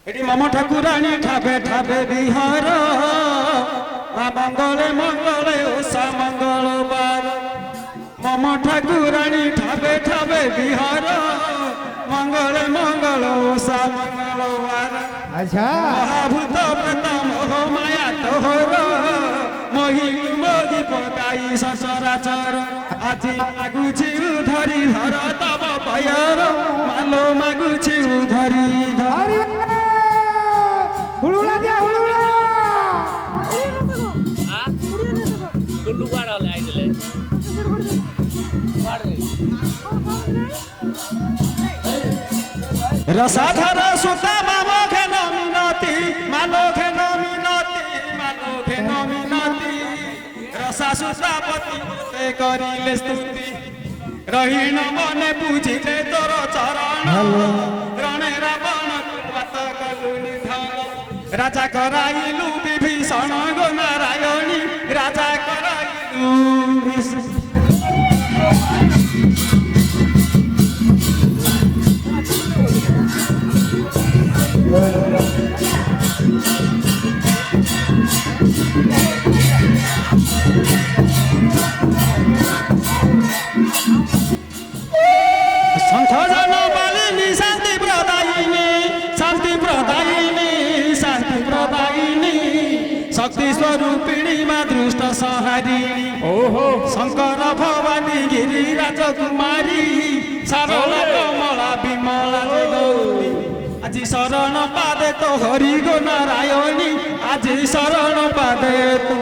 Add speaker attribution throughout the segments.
Speaker 1: এটি মম ঠাকুরানী ঠাবে ঠাবে বিহার মঙ্গলে মঙ্গলে ওষা মঙ্গলবার মম ঠাকুরানী ঠাবে ঠাবে বিহার মঙ্গলে মঙ্গল ওষা মঙ্গলবার
Speaker 2: আচ্ছা
Speaker 1: মহাভূত প্রেত মোহ মায়া তোহর মোহি মোহি পকাই সচরাচর আজি মাগুছি ধরি ধর তব পয়র মালো মাগুছি ধরি ধরি
Speaker 2: হুড়ুলা দিয়া হুড়ুলা
Speaker 3: गुल्लू वाला ले आई ले वाड़ गई
Speaker 1: रसाधर सुता मामो घेन मिनती मालो घेन मिनती मालो घेन मिनती रसा सुतापति ते करिले स्तुति रहीन मने पूजिले तोर चरण रणे रावण बात कलु निधन राजा कराइलु विभीषण गो नारायणी राजा कराइलु शंख जन मालिनी शांति प्रदायिनी शांति प्रदायिनी शांति प्रदायिनी शक्ति स्वरूपिणी माँ दृष्ट संहारिणी ओहो शंकर भवानी गिरी राजकुमारी सरल कमला विमला गौरी আজি শরণ পাদে তো হরি গো নারায়ণী আজি শরণ পাদে তো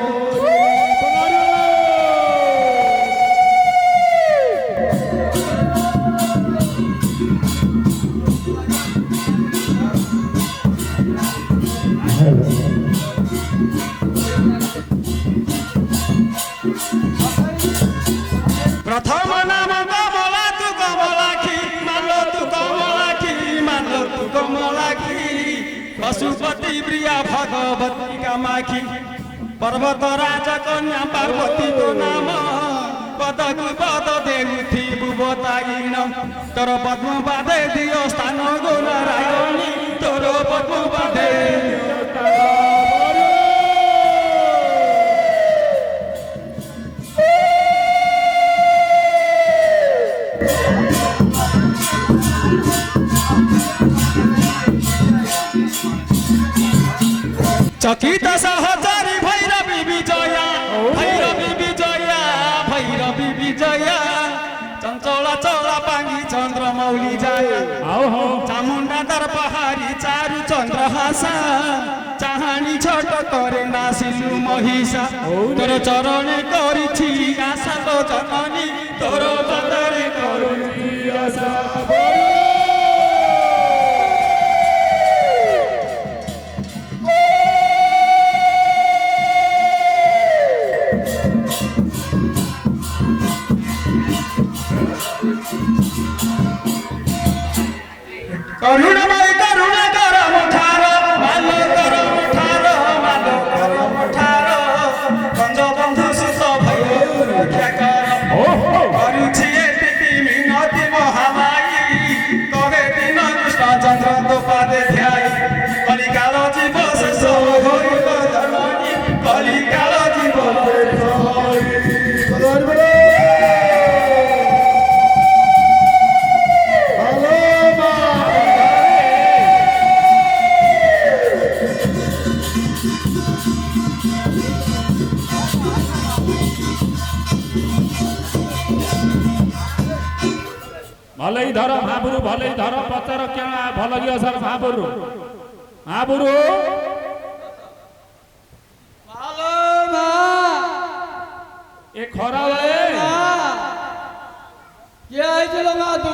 Speaker 1: प्रथम नाम कमला तू कमलाखी मानो तू कमलाखी मानो तू कमलाखी पशुपति प्रिया भगवती कामाखी पर्वत राज कन्या पार्वती को नाम पदक पद देउथी बुबतागिन तोर पद्म पादे दियो स्थान गो नारायणी तोर पद्म पादे चकित सहचरी भैरवी विजया भैरवी विजया भैरवी विजया चंचला चला पांगी चंद्रमौली जाया चामुंडा दर्पहारी चारु चंद्रहासा चाहानी छोट करे नासिलु महिषा तोर चरणे करिछि आशा तो जननी तोर पदरे करिछि आशा करुणामय करुणा कर मुठार मालो कर मुठार मालो कर मुठार कंज बंधु सुत भय रक्षा कर करुछि एति मिनति महामाई कहे दिन कृष्ण चंद्र तो पादे ध्याई कलिकाल जीव शेष होई जननी कलिकाल जीव शेष होई
Speaker 4: भलै धर महापुरु भलै धर पतर क्या भल गियो सर महापुरु महापुरु
Speaker 2: ভালো মা
Speaker 4: ए खरा ए
Speaker 2: কে আইছিল মা তু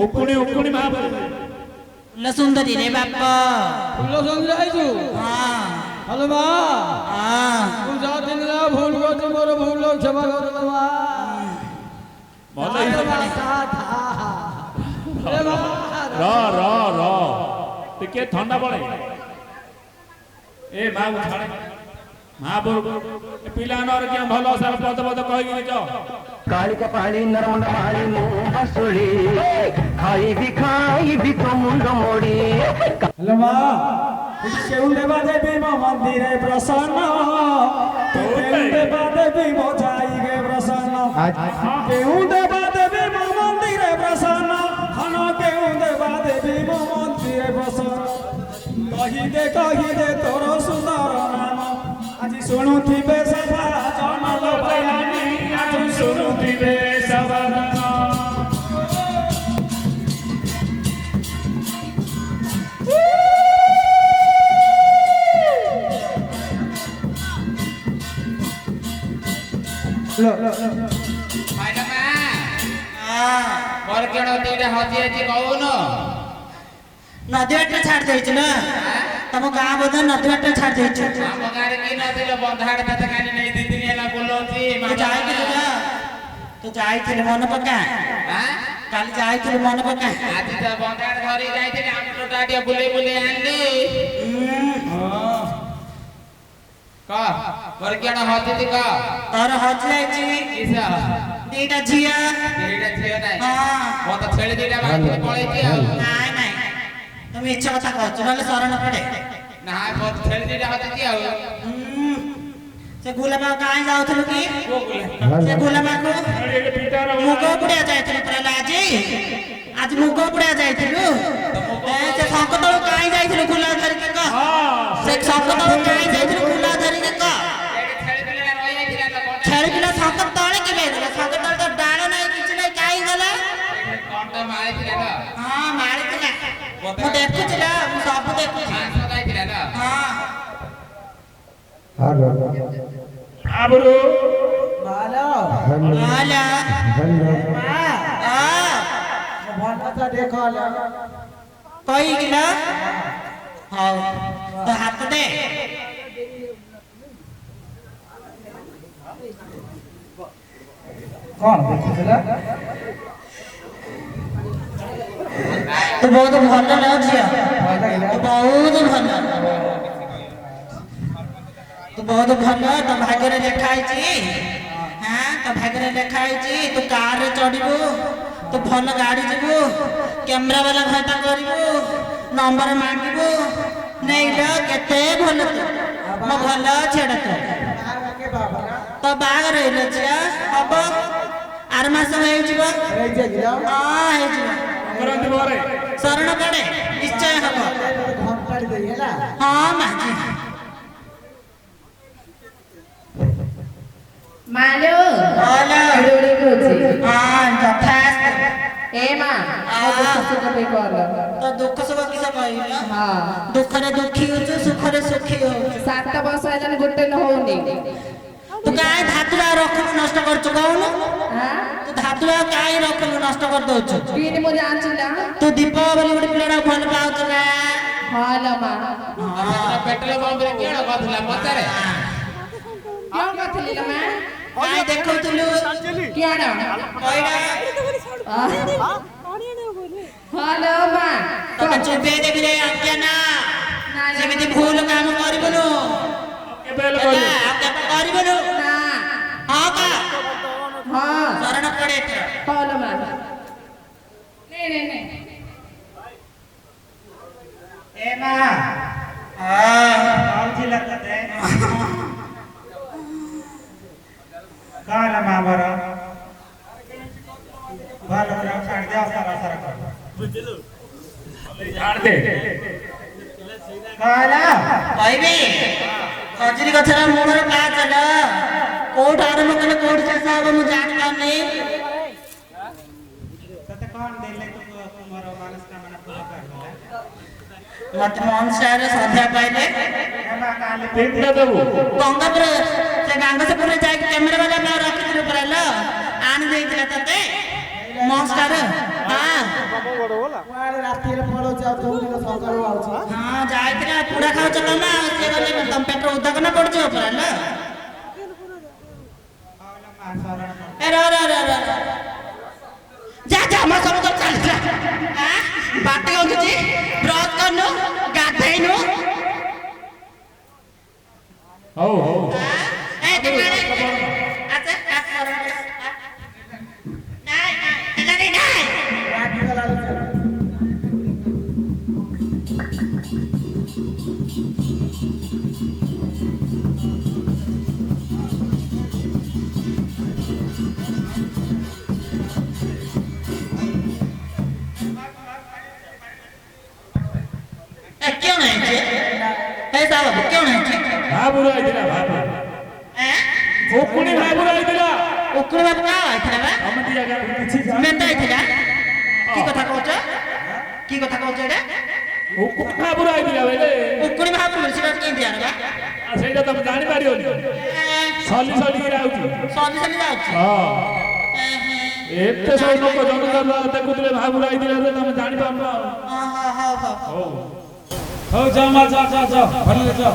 Speaker 4: उकुणी महापुरु
Speaker 5: ल सुन्दरी रे बाप्पा
Speaker 2: ফুল সঙ্গে আইছু ভালো মা তুই যা দিন না ভুল করছো মোর ভুল ক্ষমা করে দে মা
Speaker 4: भलै
Speaker 2: এ মা
Speaker 4: र टिके ठंडा पड़े ए माँ उठाड़े महापुरु पिलानर क्या भल सर पद पद कहि जाओ
Speaker 6: कालिका पाली नरमंड माली मुंह बसुड़ी ଖାଇବି ତୋ ମୁଣ୍ଡ ମୋଡ଼ି
Speaker 1: হ্যালো মা কেউ দেবা দেবী মো মন্দিরে প্রসন্ন কেউ দেবা দেবী মো যাইগে প্রসন্ন কেউ দেবা দেবী মো মন্দিরে প্রসন্ন হন কেউ দেবা দেবী মো মন্দিরে প্রসন্ন কহিদে তোর সুন্দর নাম আজি শুণুথিবে সভা জনল বয়ানি আজি শুণুথিবে সভা
Speaker 3: ମୋର କେଣ ଦିଟା ହଜି ଅଛି କହୁନ
Speaker 5: ନଦୀ ବାଟରେ ଛାଡ଼ି ଦେଇଛୁ ନା ତମ ଗାଁ ବୋଧେ ନଦୀ ବାଟରେ ଛାଡ଼ି ଦେଇଛୁ
Speaker 3: ଆମ ଗାଁରେ କି ନଥିଲେ ବନ୍ଧାଡ ତତେ କାଲି ନେଇ 2 ଦିନ ହେଲା ବୁଲଉଛି
Speaker 5: ତୁ ଯାଇଥିଲୁ ନା ତୁ ଯାଇଥିଲୁ ମନେ ପକା କାଲି ଯାଇଥିଲୁ ମନେ ପକା
Speaker 3: ଆଜି ତ ବନ୍ଧାଡ ଧରି ଯାଇଥିଲି ଆମ ଟୋଟା ଟିକେ ବୁଲେଇ ଆଣିଲି କହ ମୋର କେଣ ହଜିଛି କହ
Speaker 5: ତୋର ହଜି ଯାଇଛି
Speaker 3: କିସ
Speaker 5: ଦିଟା ଝିଅ
Speaker 3: ଦିଟା ଝିଅ ନାହିଁ
Speaker 5: ହଁ
Speaker 3: ମୋ ତ ଛେଳି ଦିଟା ବାହାରିକି ପଳେଇଛି ଆଉ
Speaker 5: ନାଇଁ ନାଇଁ ତୁ ମିଛ କଥା କହୁଛୁ ନହେଲେ ଶରଣ ପଡେ
Speaker 3: ନା ମୋ ତ ଛେଳି ଦିଟା ହଜିଛି ଆଉ
Speaker 5: ସେ ଗୁଲାମା କାହିଁ ଯାଉଥିଲୁ କି ସେ ଗୁଲାମାକୁ ମୁଗ ପୁଡ଼ିଆ ଯାଇଥିଲୁ ପୁରା ଆଜି ମୁଗ ପୁଡ଼ିଆ ଯାଇଥିଲୁ ସେ ଶଙ୍ଖତଳୁ କାହିଁ ଯାଇଥିଲୁ ଗୁଲା ଧରିକି କହ ସେ ଶଙ୍ଖତଳୁ କାହିଁ ଯାଇଥିଲୁ ଗୁଲା ଧରିକି କହ ଛେଳି ପିଲା ଶଙ୍ଖ ତଳେ କେବେ ଶଙ୍ଖ ତଳେ ତ ଡାଳ ନାହିଁ କିଛି ନାହିଁ କାହିଁ ଗଲା ହଁ ମାରିଥିଲା ମୁଁ ଦେଖୁଛି ନା ମୁଁ ସବୁ ଦେଖୁଛି ହଁ
Speaker 4: ଆବରୁ
Speaker 2: ମାଲୋ
Speaker 5: ହେଲା
Speaker 2: ଭଲଟା ଦେଖ
Speaker 5: କହିକିନା ହଉ ତ ହାତ ଦେ
Speaker 2: କଣ ଦେଖୁଥିଲା
Speaker 5: ତୁ ବହୁତ ଭଲ ନା ଝିଅ ତୁ ବହୁତ ଭଲ ତୁ ବହୁତ ଭଲ ତୋ ଭାଗ୍ୟରେ ଲେଖା ହେଇଛି ହଁ ତୋ ଭାଗ୍ୟରେ ଲେଖା ହେଇଛି ତୁ କାରରେ ଚଢିବୁ ତୁ ଭଲ ଗାଡି ଯିବୁ କ୍ୟାମେରା ବାଲା ଘଣ୍ଟା କରିବୁ ନମ୍ବର ମାଗିବୁ ନେଇଲ କେତେ ଭଲ ତୁ ମୋ ଭଲ ଝିଅଟା ତୁ ତୋ ବାହାଘର ହେଇଲ ଝିଅ ହବ ଆର ମାସ ହେଇଯିବ ହଁ ହେଇଯିବ ଶରଣ ପଡେ ନିଶ୍ଚୟ ହବ ହଁ ମାଝି
Speaker 7: ମାଲୋ
Speaker 5: ହଲୋ
Speaker 7: ଏଡୁଡି କହୁଛି
Speaker 5: ହଁ ଯଥା
Speaker 7: ଏ ମା ମୋ ଦୁଃଖ ସୁଖ ଟିକେ କର
Speaker 5: ତ ଦୁଃଖ ସୁଖ କିସ କହିଲ
Speaker 7: ହଁ
Speaker 5: ଦୁଃଖରେ ଦୁଃଖୀ ହଉଛୁ ସୁଖରେ ସୁଖୀ ହଉଛୁ
Speaker 7: 7 ବର୍ଷ ହେଲାଣି ଗୋଟେ ହଉନି
Speaker 5: ତୁ କାହିଁ ଧାତୁରା ରଖିଲୁ ନଷ୍ଟ କରୁଛୁ କହୁନୁ ତୁ ଧାତୁରା କାହିଁ ରଖିଲୁ ନଷ୍ଟ କରିଦଉଛୁ
Speaker 7: କିନି ମୁଁ ଜାଣିଛି ନା
Speaker 5: ତୁ ଦୀପ ବୋଲି ଗୋଟେ ପିଲାଟା ଭଲ ପାଉଛୁ ନା
Speaker 7: ହଁ ଲୋ ମା
Speaker 3: ପେଟ୍ରୋଲ ପମ୍ପରେ କିଣ କରୁଥିଲା ପଚାରେ
Speaker 7: କଣ କରିଥିଲି ଲୋ ମା
Speaker 5: କାହିଁ ଦେଖଉଥିଲୁ
Speaker 7: କିଣ
Speaker 5: କହିଲା
Speaker 7: ହଁ ଲୋ ମା
Speaker 5: ତତେ ଚୁପେଇ ଦେବି ରେ ଅଜ୍ଞାନ ସେମିତି ଭୁଲ କାମ କରିବୁନୁ ହେଲା ଆଉ କେବେ କରିବୁନୁ
Speaker 7: ନା
Speaker 5: ହଁ କା
Speaker 7: ହଁ
Speaker 5: ଶରଣ ପଡେ
Speaker 7: ହଁ ଲୋ ମା ନେ
Speaker 1: ଏ ମା ଆଉଚି ଲାଗତେ କାಲ ମା ବର ଭଲ କରି ଛାଡି ଦେ ସାରା ସାରା କର
Speaker 4: ଛାଡ ଦେ
Speaker 1: କାଲା
Speaker 5: କହିବି ଖଜୁରୀ ଗଛର ମୂଳର ପା ଚାଲ କୋଉଠୁ ଆରମ୍ଭ କଲେ କୋଉଠୁ ଶେଷ ହବ ମୁଁ ଜାଣିପାରୁନି
Speaker 1: ତତେ କଣ ଦେଲେ ତୁ ମୋର ମାନସ୍କାମନା ପୂରା କରିଦେଲା
Speaker 5: ମତେ ମନସାରେ ସନ୍ଧ୍ୟା ପାଇଲେ
Speaker 1: ଏ ମା କାଲି
Speaker 4: ତିନିଟା ଦେବୁ
Speaker 5: ଗଙ୍ଗପୁର ସେ ଗାଙ୍ଗସପୁରରେ ଯାଇକି କ୍ୟାମେରା ବାଲା ପାଇଁ ରଖିଥିଲୁ ପୁରା ଲ ଆଣି ଦେଇଥିଲା ତତେ ମନସାର ହଁ
Speaker 2: କୁଆଡେ ରାତିରେ ପଳଉଛି ଆଉ କୋଉଦିନ ସକାଳୁ ଆଉଛି
Speaker 5: ହଁ ଯାଇଥିଲା ପୁରା ଖାଉଛ ନା ସେ ଗଲେ ତମ ପେଟ ଉଦାକ ନା ପଡିଯିବ ପୁରା ଲ ଏ ର ଯା ଯା ମୋ ସବୁ ତ ଚାଲିଥିଲା ବାଟ ହଉଛି ବ୍ରଶ କରନୁ ଗାଧେଇନୁ
Speaker 4: ହଉ ହଉ
Speaker 5: ଏ ଦିନରେ ଆଚ୍ଛା ନାଇଁ ନାଇଁ ନାଇଁ क्यों नहीं थे ऐसा बाबू क्यों नहीं थे
Speaker 4: ବାହାପୁର ଆଇଥିଲା ବାହାପୁର ଉକୁଣି ବାହାପୁର ଆଇଥିଲା
Speaker 5: उकुड़ बाबू का आइथिला बा
Speaker 4: ତମେ ଟିକେ ଆଜ୍ଞା
Speaker 1: କିଛି ଜାଣି-
Speaker 5: मैं तो आइथिला की कथा कहछ की कथा कहछ एटा
Speaker 4: ଉକୁଣି ବାହାପୁର ଆଇଥିଲା ବେଲେ
Speaker 5: उकुड़ बाबू सिरा के दिया बा
Speaker 4: ସେଇଟା ତମେ ଜାଣିପାରିବନି ସଲି ସଲିକିରି ଆଉଛି
Speaker 5: सॉरी सॉरी जाउछ
Speaker 4: ହଁ ଏତେ ସବୁ ଲୋକ ଜନତା ଦେଖୁଥିଲେ ବାହାପୁର ଆଇଥିଲା ଯେ ତମେ ଜାଣିପାରୁନ
Speaker 5: हां हां हां
Speaker 4: ହଉ
Speaker 1: ହଉ ଯା ମା ଯା ଭଲରେ ଯା